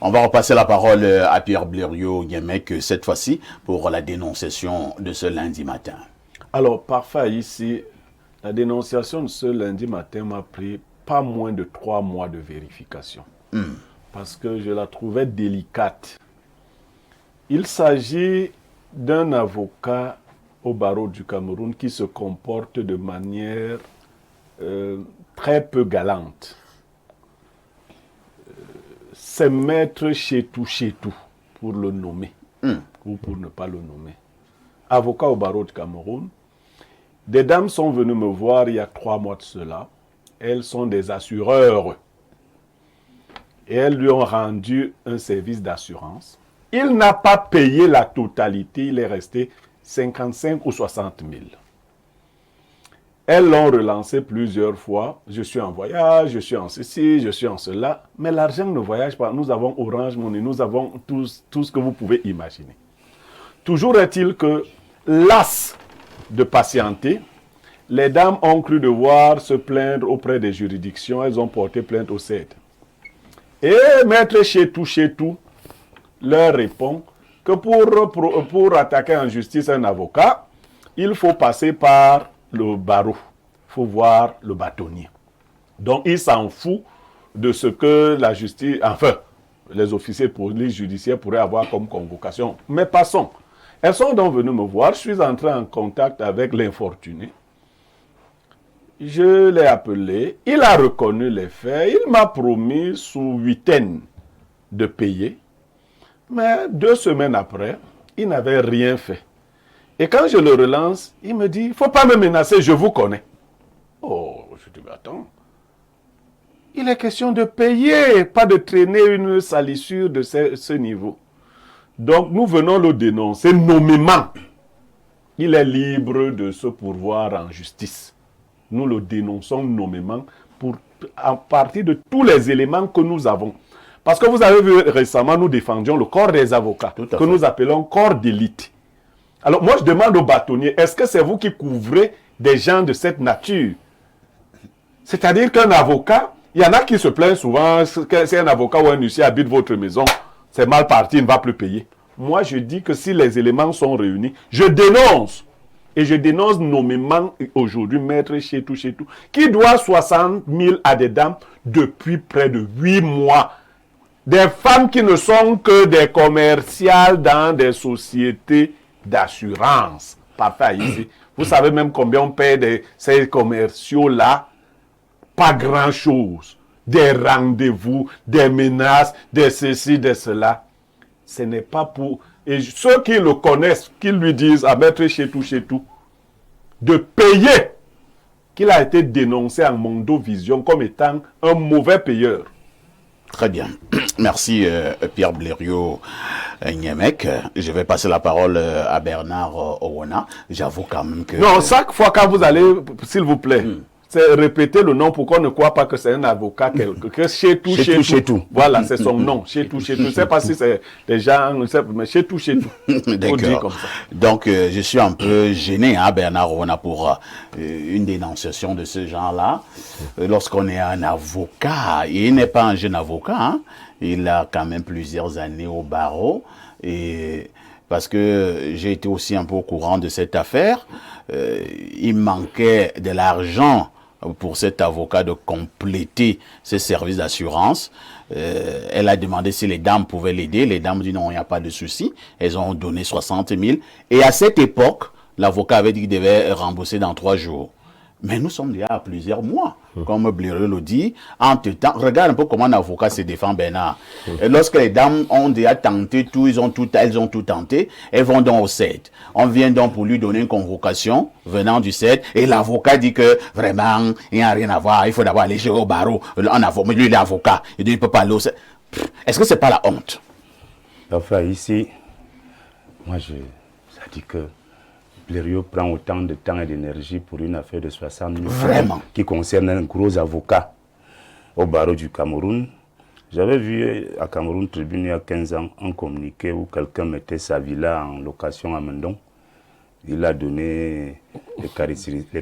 On va repasser la parole à Pierre Blériot-Nyemek, cette fois-ci, pour la dénonciation de ce lundi matin. Alors, parfois ici, la dénonciation de ce lundi matin m'a pris pas moins de 3 mois de vérification. Parce que je la trouvais délicate. Il s'agit d'un avocat au barreau du Cameroun qui se comporte de manière très peu galante. C'est maître Chetou, pour le nommer, ou pour ne pas le nommer. Avocat au barreau du Cameroun. Des dames sont venues me voir il y a 3 mois de cela. Elles sont des assureurs. Et elles lui ont rendu un service d'assurance. Il n'a pas payé la totalité, il est resté 55 ou 60 000. Elles l'ont relancé plusieurs fois. Je suis en voyage, je suis en ceci, je suis en cela. Mais l'argent ne voyage pas. Nous avons Orange Money, nous avons tout ce que vous pouvez imaginer. Toujours est-il que, las de patienter, les dames ont cru devoir se plaindre auprès des juridictions. Elles ont porté plainte au CED. Et maître Chetou leur répond que pour attaquer en justice un avocat, il faut passer par le barreau. Il faut voir le bâtonnier. Donc, il s'en fout de ce que la justice, enfin, les officiers de police judiciaire pourraient avoir comme convocation. Mais passons. Elles sont donc venues me voir. Je suis entré en contact avec l'infortuné. Je l'ai appelé. Il a reconnu les faits. Il m'a promis sous 8 de payer. Mais 2 semaines après, il n'avait rien fait. Et quand je le relance, il me dit, il ne faut pas me menacer, je vous connais. Oh, je dis, mais attends. Il est question de payer, pas de traîner une salissure de ce niveau. Donc, nous venons le dénoncer nommément. Il est libre de se pourvoir en justice. Nous le dénonçons nommément à partir de tous les éléments que nous avons. Parce que vous avez vu récemment, nous défendions le corps des avocats, que nous appelons corps d'élite. Alors moi je demande aux bâtonniers, est-ce que c'est vous qui couvrez des gens de cette nature? C'est-à-dire qu'un avocat, il y en a qui se plaignent souvent, si un avocat ou un huissier habite votre maison, c'est mal parti, il ne va plus payer. Moi je dis que si les éléments sont réunis, je dénonce. Et je dénonce nommément aujourd'hui maître Chetou, qui doit 60 000 à des dames depuis près de 8 mois. Des femmes qui ne sont que des commerciales dans des sociétés d'assurance. Parfait ici. Vous savez même combien on paie ces commerciaux-là? Pas grand-chose. Des rendez-vous, des menaces, des ceci, des cela. Ce n'est pas pour... Et ceux qui le connaissent, qui lui disent à maître Chetou, de payer, qu'il a été dénoncé en Mondovision comme étant un mauvais payeur. Très bien. Merci Pierre Blériot-Nyemek. Je vais passer la parole à Bernard Owona. J'avoue quand même que... Non, chaque fois quand vous allez, s'il vous plaît, c'est répéter le nom pour qu'on ne croit pas que c'est un avocat, que Chetou. Voilà, c'est son nom. Chetou. Je ne sais pas si c'est des gens, mais Chetou. D'accord. Donc, je suis un peu gêné, hein, Bernard Owona, pour une dénonciation de ce genre-là. Lorsqu'on est un avocat, il n'est pas un jeune avocat, hein, il a quand même plusieurs années au barreau, et parce que j'ai été aussi un peu au courant de cette affaire, il manquait de l'argent pour cet avocat de compléter ses services d'assurance. Elle a demandé si les dames pouvaient l'aider. Les dames ont dit non, il n'y a pas de souci. Elles ont donné 60 000. Et à cette époque, l'avocat avait dit qu'il devait rembourser dans 3 jours. Mais nous sommes déjà à plusieurs mois, comme Blériot le dit. Entre-temps, regarde un peu comment un avocat se défend, Bernard. Et lorsque les dames ont déjà tenté tout, elles ont tout tenté, elles vont donc au CED. On vient donc pour lui donner une convocation venant du CED, et l'avocat dit que vraiment, il n'y a rien à voir, il faut d'abord aller au barreau. Mais lui, il est avocat, il dit qu'il ne peut pas aller au CED. Est-ce que ce n'est pas la honte? Enfin, ici, moi, ça dit que Blériot prend autant de temps et d'énergie pour une affaire de 60 000 francs qui concerne un gros avocat au barreau du Cameroun. J'avais vu à Cameroun Tribune il y a 15 ans un communiqué où quelqu'un mettait sa villa en location à Mendon. Il a donné les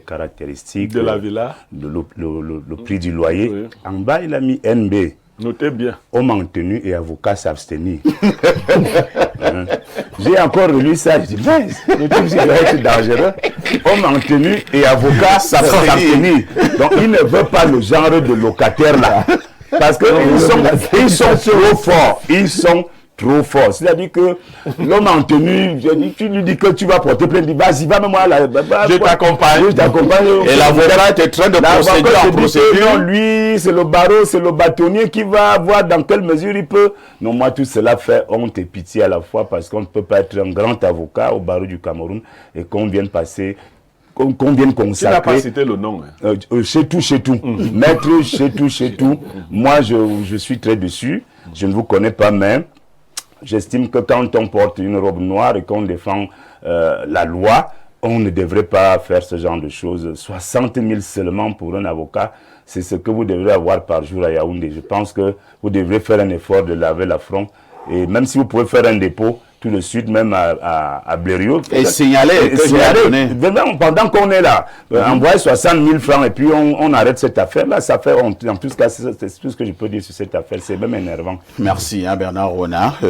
caractéristiques de la villa, le prix du loyer. Oui. En bas, il a mis NB. Notez bien. Homme en tenue et avocat s'abstenir. J'ai encore relu ça, je dis, mais le truc ça doit être dangereux. Homme en tenue et avocat s'abstenir. Donc il ne veut pas le genre de locataire là. Parce qu'ils sont trop forts. Ils sont trop fort. C'est-à-dire que l'homme en tenue, tu lui dis que tu vas porter plainte, il dit vas-y, va même moi là. Je t'accompagne. Et l'avocat est en train de procéder en procédure. Non, lui, c'est le barreau, c'est le bâtonnier qui va voir dans quelle mesure il peut. Non, moi, tout cela fait honte et pitié à la fois parce qu'on ne peut pas être un grand avocat au barreau du Cameroun et qu'on vienne passer. Qu'on vienne consacrer. Tu n'as pas cité le nom. Chez tout. Maître, chez tout. Moi, je suis très dessus. Je ne vous connais pas même. J'estime que quand on porte une robe noire et qu'on défend la loi, on ne devrait pas faire ce genre de choses. 60 000 seulement pour un avocat, c'est ce que vous devrez avoir par jour à Yaoundé. Je pense que vous devrez faire un effort de laver l'affront. Et même si vous pouvez faire un dépôt tout de suite, même à Blériot. Et signaler. Pendant qu'on est là, envoyer 60 000 francs et puis on arrête cette affaire-là, ça fait honte. En plus, c'est tout ce que je peux dire sur cette affaire. C'est même énervant. Merci, Bernard Renard.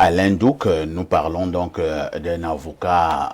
Alain Douc, nous parlons donc d'un avocat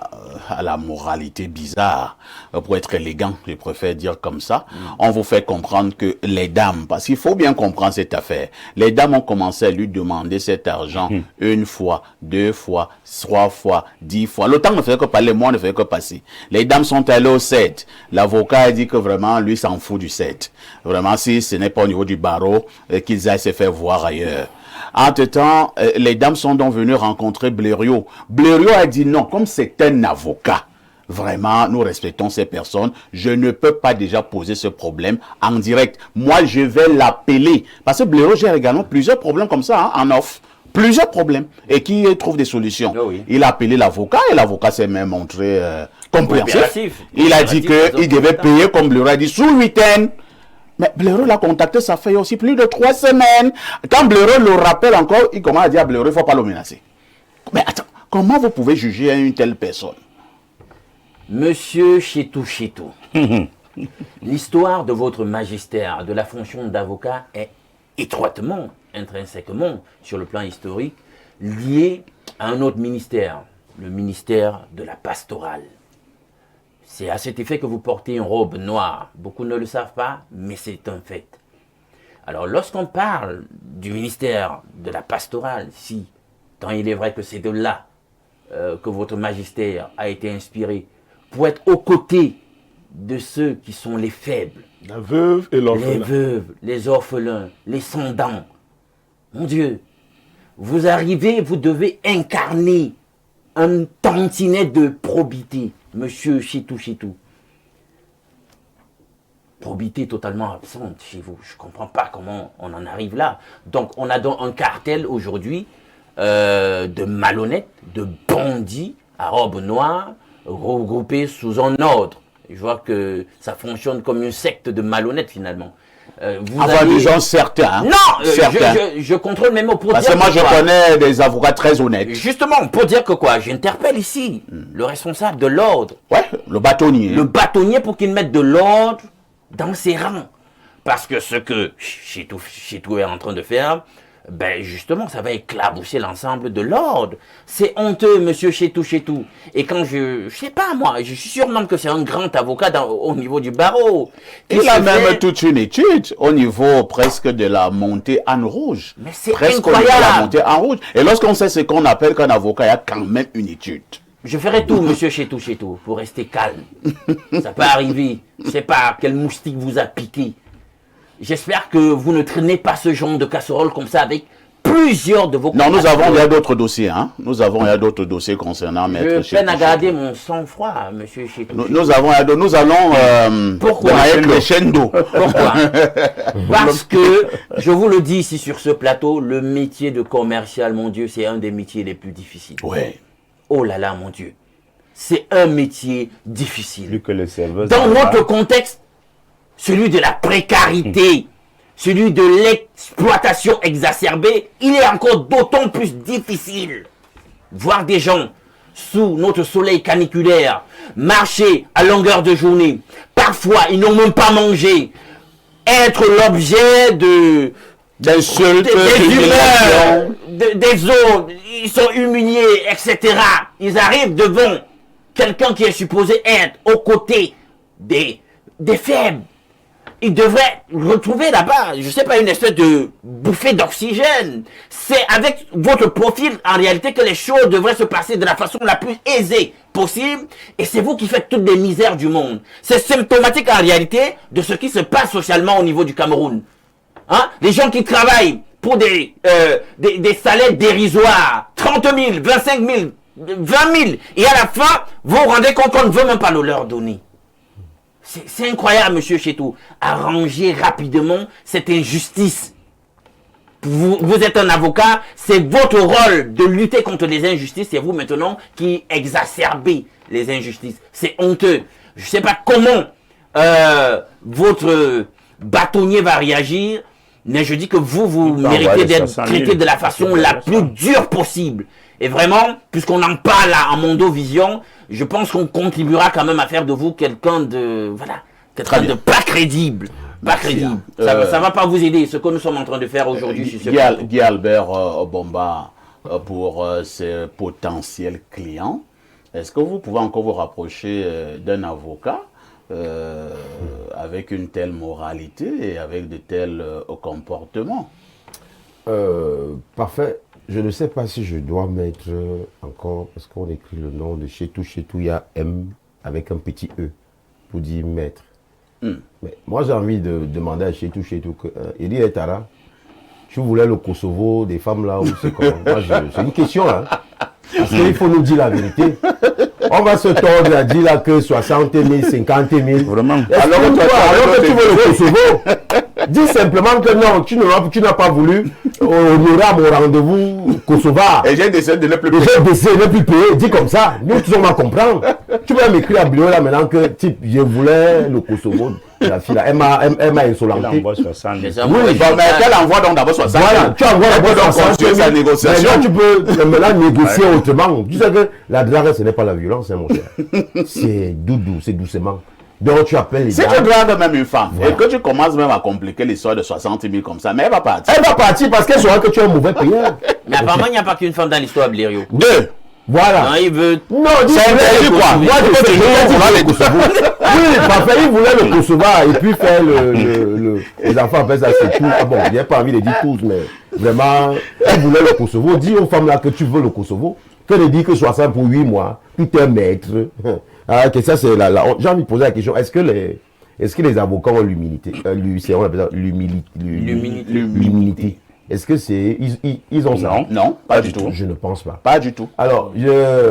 à la moralité bizarre. Pour être élégant, je préfère dire comme ça. On vous fait comprendre que les dames, parce qu'il faut bien comprendre cette affaire, les dames ont commencé à lui demander cet argent une fois, 2 fois, 3 fois, 10 fois. Le temps ne faisait que parler, moi ne faisait que passer. Les dames sont allées au 7. L'avocat a dit que vraiment, lui s'en fout du 7. Vraiment, si ce n'est pas au niveau du barreau, qu'ils aillent se faire voir ailleurs. Entre-temps, les dames sont donc venues rencontrer Blériot. Blériot a dit non, comme c'est un avocat, vraiment, nous respectons ces personnes, je ne peux pas déjà poser ce problème en direct. Moi, je vais l'appeler. Parce que Blériot gère également plusieurs problèmes comme ça, en off. Plusieurs problèmes. Et qui trouve des solutions. Oh oui. Il a appelé l'avocat et l'avocat s'est même montré compréhensif. Il a dit qu'il devait payer, comme Blériot a dit, sous le week-end. Mais Blériot l'a contacté, ça fait aussi plus de 3 semaines. Quand Blériot le rappelle encore, il commence à dire à Blériot, il ne faut pas le menacer. Mais attends, comment vous pouvez juger une telle personne? Monsieur Chetou, l'histoire de votre magistère, de la fonction d'avocat est étroitement, intrinsèquement, sur le plan historique, liée à un autre ministère, le ministère de la pastorale. C'est à cet effet que vous portez une robe noire. Beaucoup ne le savent pas, mais c'est un fait. Alors, lorsqu'on parle du ministère de la pastorale, si, tant il est vrai que c'est de là que votre magistère a été inspiré, pour être aux côtés de ceux qui sont les faibles, la veuve et l'orphelin, les veuves, les orphelins, les sans-dents. Mon Dieu, vous arrivez, vous devez incarner un tantinet de probité. Monsieur Chetou. Probité totalement absente chez vous. Je ne comprends pas comment on en arrive là. Donc, on a donc un cartel aujourd'hui de malhonnêtes, de bandits à robe noire, regroupés sous un ordre. Je vois que ça fonctionne comme une secte de malhonnêtes finalement. Des gens certains. Non, je contrôle mes mots pour parce dire. Parce que moi, je connais des avocats très honnêtes. Justement, pour dire que quoi, j'interpelle ici le responsable de l'ordre. Ouais, le bâtonnier. Le bâtonnier pour qu'il mette de l'ordre dans ses rangs. Parce que ce que Chetou est en train de faire, ben justement, ça va éclabousser l'ensemble de l'ordre. C'est honteux, monsieur Chetou. Et quand je sais pas moi, je suis sûr même que c'est un grand avocat au niveau du barreau. Il a même toute une étude au niveau presque de la montée en rouge. Mais c'est incroyable. La montée en rouge. Et lorsqu'on sait ce qu'on appelle qu'un avocat, il y a quand même une étude. Je ferai tout, monsieur Chetou, pour rester calme. Ça peut arriver. Je sais pas quel moustique vous a piqué. J'espère que vous ne traînez pas ce genre de casserole comme ça avec plusieurs de vos... Non, il y a d'autres dossiers. Hein. Il y a d'autres dossiers concernant Maître Chetou. Je peine à garder mon sang-froid, monsieur Chetou. Nous allons... Pourquoi crescendo. Pourquoi? Parce que, je vous le dis ici sur ce plateau, le métier de commercial, mon Dieu, c'est un des métiers les plus difficiles. Oui. Oh là là, mon Dieu. C'est un métier difficile. Plus que les serveurs. Dans notre contexte, celui de la précarité, celui de l'exploitation exacerbée, il est encore d'autant plus difficile. Voir des gens sous notre soleil caniculaire, marcher à longueur de journée, parfois ils n'ont même pas mangé, être l'objet d'insultes, des autres, ils sont humiliés, etc. Ils arrivent devant quelqu'un qui est supposé être aux côtés des faibles. Ils devraient retrouver là-bas, je sais pas, une espèce de bouffée d'oxygène. C'est avec votre profil, en réalité, que les choses devraient se passer de la façon la plus aisée possible. Et c'est vous qui faites toutes les misères du monde. C'est symptomatique, en réalité, de ce qui se passe socialement au niveau du Cameroun. Hein? Les gens qui travaillent pour des salaires dérisoires, 30 000, 25 000, 20 000, et à la fin, vous vous rendez compte qu'on ne veut même pas le leur donner. C'est incroyable, monsieur Chetou. Arrangez rapidement cette injustice. Vous êtes un avocat, c'est votre rôle de lutter contre les injustices. C'est vous maintenant qui exacerbez les injustices. C'est honteux. Je ne sais pas comment votre bâtonnier va réagir, mais je dis que vous méritez d'être traité de la façon la plus dure possible. Et vraiment, puisqu'on en parle là, en Mondovision, je pense qu'on contribuera quand même à faire de vous quelqu'un de, voilà, quelqu'un de pas crédible. Pas crédible. Ça va pas vous aider, ce que nous sommes en train de faire aujourd'hui sur ce plateau. Guy Albert Bomba, pour ses potentiels clients, est-ce que vous pouvez encore vous rapprocher d'un avocat avec une telle moralité et avec de tels comportements? Parfait. Je ne sais pas si je dois mettre encore, parce qu'on écrit le nom de Chetou, il y a M avec un petit E pour dire maître. Mais moi j'ai envie de demander à Chetou que Edi Etara, tu voulais le Kosovo des femmes là ou c'est comment? C'est une question là. Parce qu'il faut nous dire la vérité. On va se tordre à dire là que 60 000, 50 000. Vraiment. Alors que tu veux le Kosovo, dis simplement que non, tu n'as pas voulu honorer à mon rendez-vous kosovar. Et j'ai décidé de ne plus payer. J'ai décidé de ne plus payer. Dis comme ça. Nous, tous on va comprendre. Tu vas m'écrire à Bilo là maintenant que type, je voulais le Kosovo. La fille là, elle m'a insolenté. Elle envoie 60 000. Oui, mais elle envoie donc d'abord 60 000. Voilà, tu envoies d'abord 60 000. sa négociation. Maintenant, tu peux maintenant négocier autrement. Tu sais que la drague, ce n'est pas la violence, hein, mon cher. C'est doudou, c'est doucement. Donc tu appelles les si tu dragues même une femme, voilà, et que tu commences même à compliquer l'histoire de 60 000 comme ça, mais elle va partir. Elle va partir parce qu'elle saura que tu es un mauvais payeur. Mais apparemment, il n'y a pas qu'une femme dans l'histoire, Blériot. Deux. Voilà. Non, il veut... Non, c'est interdit quoi. Moi, je sais le Kosovo. Oui, parfait, il voulait le Kosovo et puis faire les enfants appellent ça c'est tout. Ah bon, il n'y a pas envie de dire tous, mais vraiment, il voulait le Kosovo. Dis aux femmes là que tu veux le Kosovo, que de dire que 60 pour 8 mois, puis tu es maître. Ah, que ça, c'est j'ai envie de poser la question, est-ce que les avocats ont l'humilité? On appelle ça l'humilité. Est-ce que c'est... Ils ont ça? Non, pas du tout. Je ne pense pas. Pas du tout. Alors,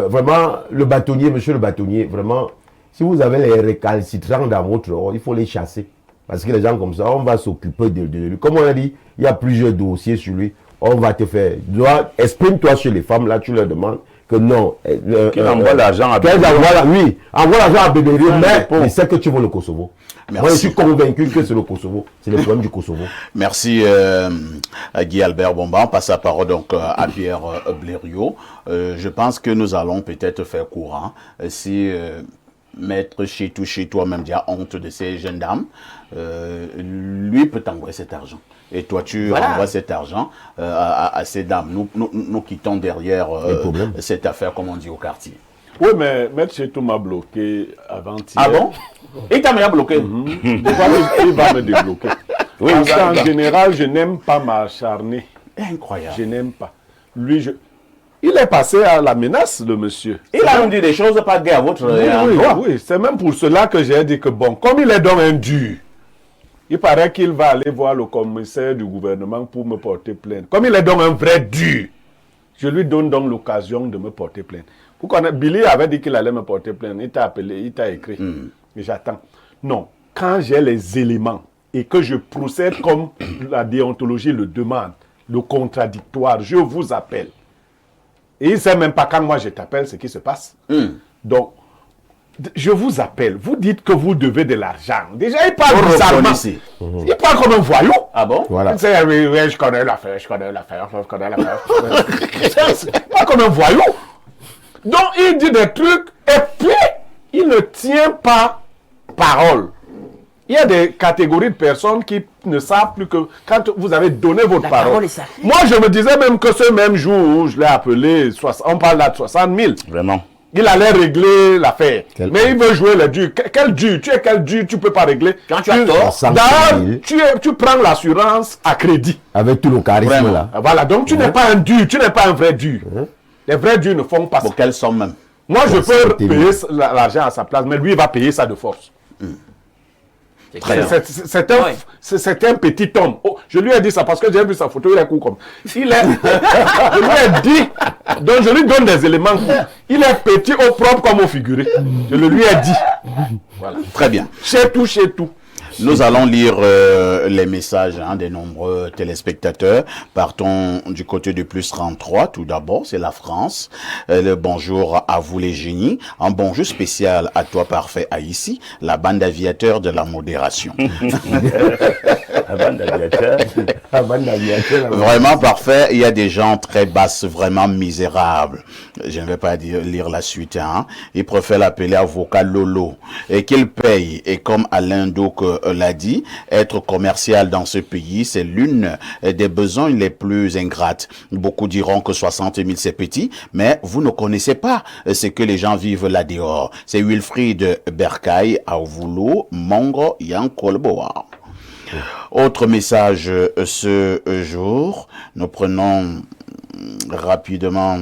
vraiment, le bâtonnier, monsieur le bâtonnier, vraiment, si vous avez les récalcitrants dans votre ordre, il faut les chasser. Parce que les gens comme ça, on va s'occuper de lui. Comme on a dit, il y a plusieurs dossiers sur lui. On va te faire... Exprime-toi chez les femmes, là, tu leur demandes que non. Qu'elles envoient l'argent à Bébé. Oui, envoie l'argent à Bébé, mais c'est que tu veux le Kosovo. Merci. Moi, je suis convaincu que c'est le Kosovo. C'est le problème du Kosovo. Merci, Guy Albert Bomba. On passe la parole donc à Pierre Blériot. Je pense que nous allons peut-être faire courant. Si Maître chez toi même déjà honte de ces jeunes dames, lui peut t'envoyer cet argent. Et toi, tu envoies cet argent à ces dames. Nous quittons derrière cette affaire, comme on dit au quartier. Oui, mais Maître Chetou m'a bloqué avant-hier. Ah bon? Il t'a même bloqué. Il va me débloquer. Oui, parce qu'en général, je n'aime pas m'acharner. Incroyable. Je n'aime pas. Lui, il est passé à la menace, le monsieur. Il a même dit des choses pas gay à votre endroit. Oui, c'est même pour cela que j'ai dit que bon, comme il est donc un dur, il paraît qu'il va aller voir le commissaire du gouvernement pour me porter plainte. Comme il est donc un vrai dur, je lui donne donc l'occasion de me porter plainte. Vous connaissez, Billy avait dit qu'il allait me porter plainte. Il t'a appelé, il t'a écrit. Mais j'attends. Non, quand j'ai les éléments et que je procède comme la déontologie le demande, le contradictoire, je vous appelle. Et il ne sait même pas quand moi je t'appelle ce qui se passe. Donc, je vous appelle. Vous dites que vous devez de l'argent. Déjà, il parle bizarrement. Il parle comme un voyou. Ah bon? Voilà. Il dit, oui, je connais l'affaire. Il parle comme un voyou. Donc, il dit des trucs et puis, il ne tient pas parole. Il y a des catégories de personnes qui ne savent plus que quand vous avez donné votre parole. Moi, je me disais même que ce même jour où je l'ai appelé, on parle là de 60 000. Vraiment. Il allait régler l'affaire. Mais il veut jouer le dur. Quel dur? Tu es quel dur? Tu ne peux pas régler. Quand tu as tort. D'ailleurs, tu prends l'assurance à crédit. Avec tout le charisme là. Voilà, donc tu n'es pas un dur, tu n'es pas un vrai dur. Les vrais durs ne font pas ça. Pour quelle somme même? Moi, je peux payer l'argent à sa place, mais lui, il va payer ça de force. C'est un petit homme. Oh, je lui ai dit ça parce que j'ai vu sa photo, il est cool comme. Je lui ai dit, donc je lui donne des éléments. Il est petit au propre comme au figuré. Je le lui ai dit. Voilà. Très bien. Chez tout. Nous allons lire les messages des nombreux téléspectateurs. Partons du côté du plus 33. Tout d'abord, c'est la France. Le bonjour à vous les génies. Un bonjour spécial à toi parfait Haïti, la bande d'aviateurs de la modération. La bande d'aviateurs. Vraiment parfait. Il y a des gens très basses, vraiment misérables. Je ne vais pas lire la suite. Ils préfèrent l'appeler avocat Lolo. Et qu'il paye. Et comme Alain Douk l'a dit, être commercial dans ce pays, c'est l'une des besoins les plus ingrates. Beaucoup diront que 60 000 c'est petit, mais vous ne connaissez pas ce que les gens vivent là dehors. C'est Wilfried Bercaille, Aouvoulo, Mongo, Yankolboa. Autre message ce jour, nous prenons rapidement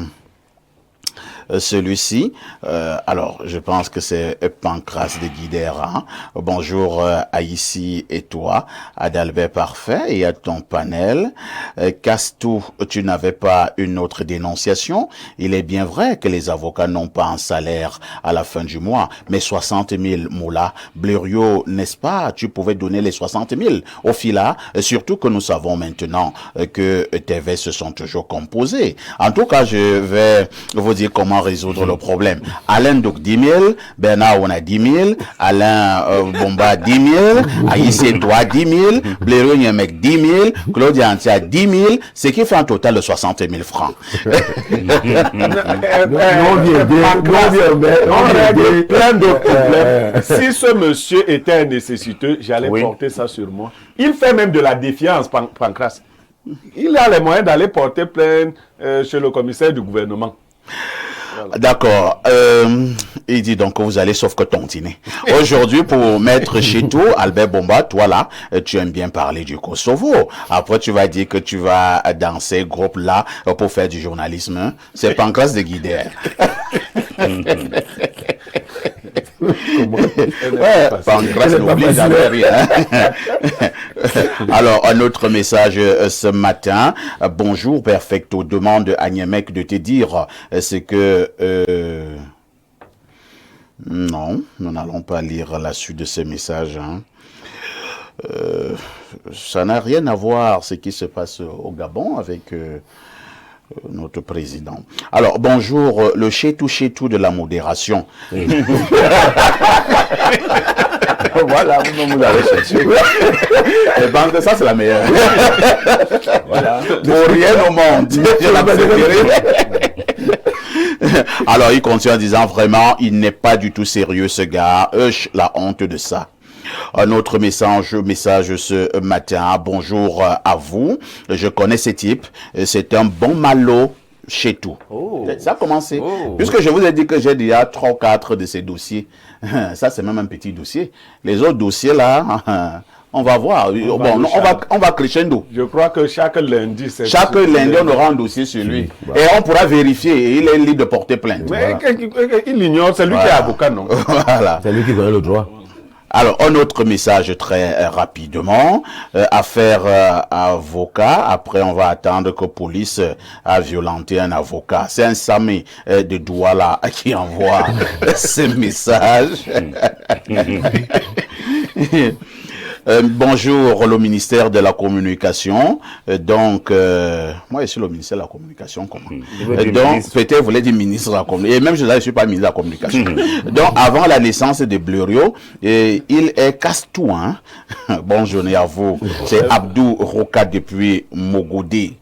celui-ci. Alors, je pense que c'est Pancras de Guidera. Bonjour Haïti et toi, Adalbert Parfait et à ton panel. Castou, tu n'avais pas une autre dénonciation. Il est bien vrai que les avocats n'ont pas un salaire à la fin du mois, mais 60 000 moula, Blériot, n'est-ce pas? Tu pouvais donner les 60 000 au fila, surtout que nous savons maintenant que tes vestes se sont toujours composées. En tout cas, je vais vous dire comment résoudre le problème. Alain Douk 10 000, Bernard on a 10 000, Alain Bomba 10 000, Aïssé toi 10 000, Blériot Nyemek 10 000, Claudia Antia 10 000, ce qui fait un total de 60 000 francs. Plein d'autres problèmes. Si ce monsieur était un nécessiteux, j'allais porter ça sur moi. Il fait même de la défiance, Pancras. Il a les moyens d'aller porter plainte chez le commissaire du gouvernement. Voilà. D'accord. Il dit donc que vous allez sauf que tontiner. Aujourd'hui, pour mettre chez toi, Albert Bomba, toi là, tu aimes bien parler du Kosovo. Après, tu vas dire que tu vas dans ces groupes-là pour faire du journalisme. Hein? C'est Pancras de Guidère. Ouais, Pancras n'oublie jamais rien. Alors, un autre message ce matin. Bonjour, Perfecto. Demande à Niemek de te dire ce que... non, nous n'allons pas lire la suite de ce message. Hein. Ça n'a rien à voir ce qui se passe au Gabon avec... notre président. Alors, bonjour, le chez-tout de la modération. Voilà, vous avez cherché. Ça, c'est la meilleure. Voilà. Pour rien au monde. Alors, il continue en disant, vraiment, il n'est pas du tout sérieux, ce gars. La honte de ça. Un autre message ce matin. Bonjour à vous. Je connais ce type. C'est un bon malo chez tout. Oh. Ça a commencé. Oh. Puisque je vous ai dit que j'ai déjà 3 ou 4 de ces dossiers. Ça, c'est même un petit dossier. Les autres dossiers, là... On va voir. On va crescendo. Je crois que chaque lundi, on aura un dossier sur lui. Et on pourra vérifier. Il est libre de porter plainte. Mais il ignore. C'est lui qui est avocat, non? Voilà. C'est lui qui connaît le droit. Alors, un autre message très rapidement. Affaire avocat. Après, on va attendre que police a violenté un avocat. C'est un Samé de Douala qui envoie ce message. Bonjour le ministère de la Communication. Donc, moi je suis le ministère de la Communication. Comment donc, peut-être vous voulez dire ministre de la Communication. Et même je ne suis pas ministre de la Communication. Donc, avant la naissance de Blériot, il est Castou. Hein? Bonne journée à vous. C'est Abdou Roka depuis Mogodé.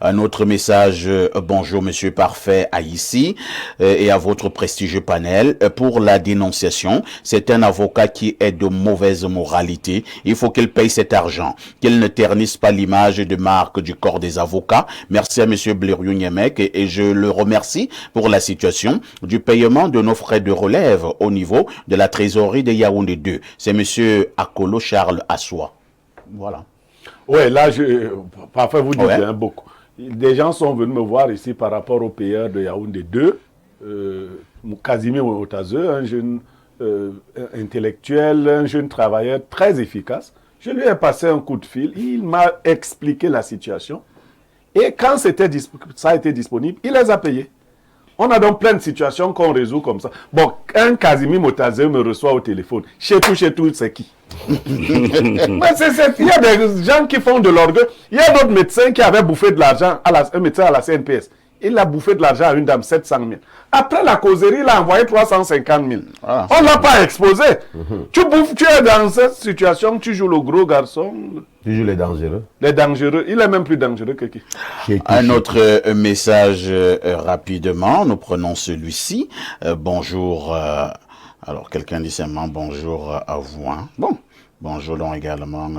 Un autre message, bonjour Monsieur Parfait à ici et à votre prestigieux panel. Pour la dénonciation, c'est un avocat qui est de mauvaise moralité. Il faut qu'il paye cet argent, qu'il ne ternisse pas l'image de marque du corps des avocats. Merci à Monsieur Blériou Niemek et je le remercie pour la situation du paiement de nos frais de relève au niveau de la trésorerie de Yaoundé 2. C'est Monsieur Akolo Charles Assoua. Voilà. Ouais, là, parfois vous dites beaucoup. Des gens sont venus me voir ici par rapport au payeur de Yaoundé 2, Casimir Otazeux, un jeune intellectuel, un jeune travailleur très efficace. Je lui ai passé un coup de fil, il m'a expliqué la situation. Et quand ça a été disponible, il les a payés. On a donc plein de situations qu'on résout comme ça. Bon, un Casimir Motazé me reçoit au téléphone. Chez tout, c'est qui? Il y a des gens qui font de l'orgueil. Il y a d'autres médecins qui avaient bouffé de l'argent, un médecin à la CNPS. Il a bouffé de l'argent à une dame, 700 000. Après la causerie, il a envoyé 350 000. Ah. On ne l'a pas exposé. Tu es dans cette situation, tu joues le gros garçon. Tu joues les dangereux. Les dangereux. Il est même plus dangereux que qui? Un autre message rapidement. Nous prenons celui-ci. Bonjour. Alors, quelqu'un dit seulement bonjour à vous. Hein. Bon, bonjour donc également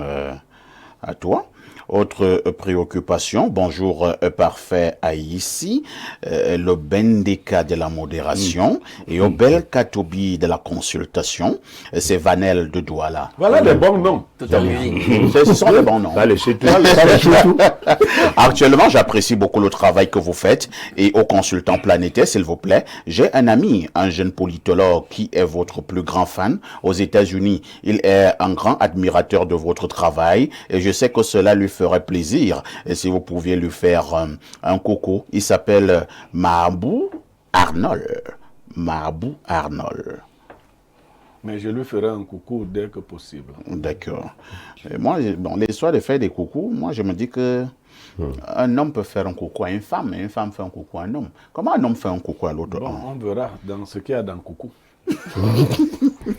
à toi. Autre préoccupation, bonjour parfait à ici, le Bendeka de la modération et au Bel Katobi de la consultation, c'est Vanel de Douala. Voilà les bons noms. Tout en musique. Ce sont les bons noms. Allez, chez tout. Actuellement, j'apprécie beaucoup le travail que vous faites et aux consultants planétaires, s'il vous plaît. J'ai un ami, un jeune politologue qui est votre plus grand fan aux États-Unis. Il est un grand admirateur de votre travail et je sais que cela lui ferait plaisir et si vous pouviez lui faire un coucou. Il s'appelle Mahabou Arnold. Mahabou Arnold. Mais je lui ferai un coucou dès que possible. D'accord. Moi, bon, l'histoire de faire des coucous, moi je me dis que un homme peut faire un coucou à une femme et une femme fait un coucou à un homme. Comment un homme fait un coucou à l'autre homme? On verra dans ce qu'il y a dans le coucou.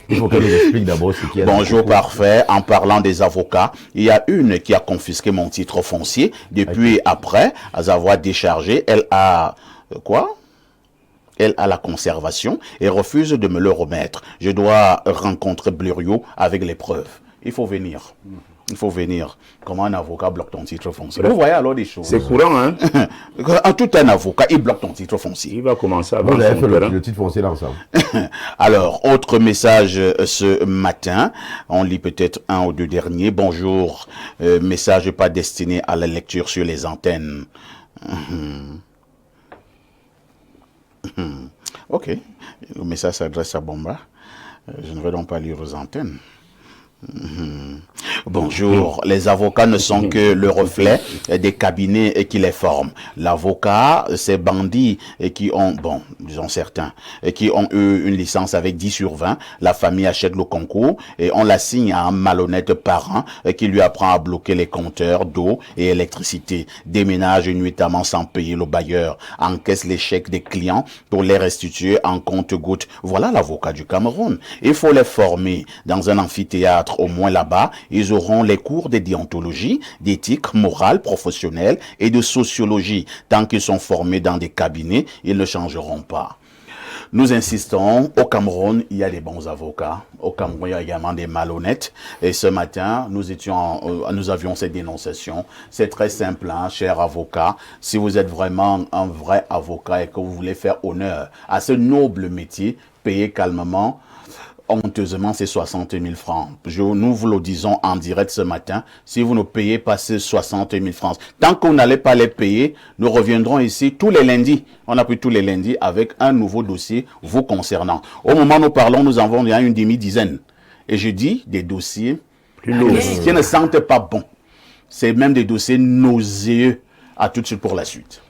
Il faut qu'elle nous explique d'abord ce qu'il y a. Bonjour parfait, en parlant des avocats, il y a une qui a confisqué mon titre foncier. Depuis après avoir déchargé, elle a quoi? Elle a la conservation et refuse de me le remettre. Je dois rencontrer Blériou avec les preuves. Il faut venir. Il faut venir. Comment un avocat bloque ton titre foncier? Vous voyez alors des choses. C'est courant, hein? Tout un avocat, il bloque ton titre foncier. Il va commencer à Vous avez fait le titre foncier ensemble. Alors, autre message ce matin. On lit peut-être un ou deux derniers. Bonjour. Message pas destiné à la lecture sur les antennes. Ok. Le message s'adresse à Bomba. Je ne vais donc pas lire aux antennes. Bonjour, les avocats ne sont que le reflet des cabinets qui les forment. L'avocat, ces bandits qui ont, bon, disons certains, qui ont eu une licence avec 10 sur 20, la famille achète le concours et on l'assigne à un malhonnête parent qui lui apprend à bloquer les compteurs d'eau et électricité, déménage nuitamment sans payer le bailleur, encaisse les chèques des clients pour les restituer en compte-gouttes. Voilà l'avocat du Cameroun. Il faut les former dans un amphithéâtre. Au moins là-bas, ils auront les cours de déontologie, d'éthique morale professionnelle et de sociologie. Tant qu'ils sont formés dans des cabinets, ils ne changeront pas. Nous insistons, au Cameroun, il y a des bons avocats. Au Cameroun, il y a également des malhonnêtes. Et ce matin, nous avions cette dénonciation. C'est très simple, hein, cher avocat. Si vous êtes vraiment un vrai avocat et que vous voulez faire honneur à ce noble métier, payez calmement. Honteusement, c'est 60 000 francs. Nous vous le disons en direct ce matin. Si vous ne payez pas ces 60 000 francs, tant que vous n'allez pas les payer, nous reviendrons ici tous les lundis. On appuie tous les lundis avec un nouveau dossier vous concernant. Au moment où nous parlons, nous en avons déjà une demi-dizaine. Et je dis des dossiers plus lourds, qui ne sentent pas bon. C'est même des dossiers nauséeux. À tout de suite pour la suite.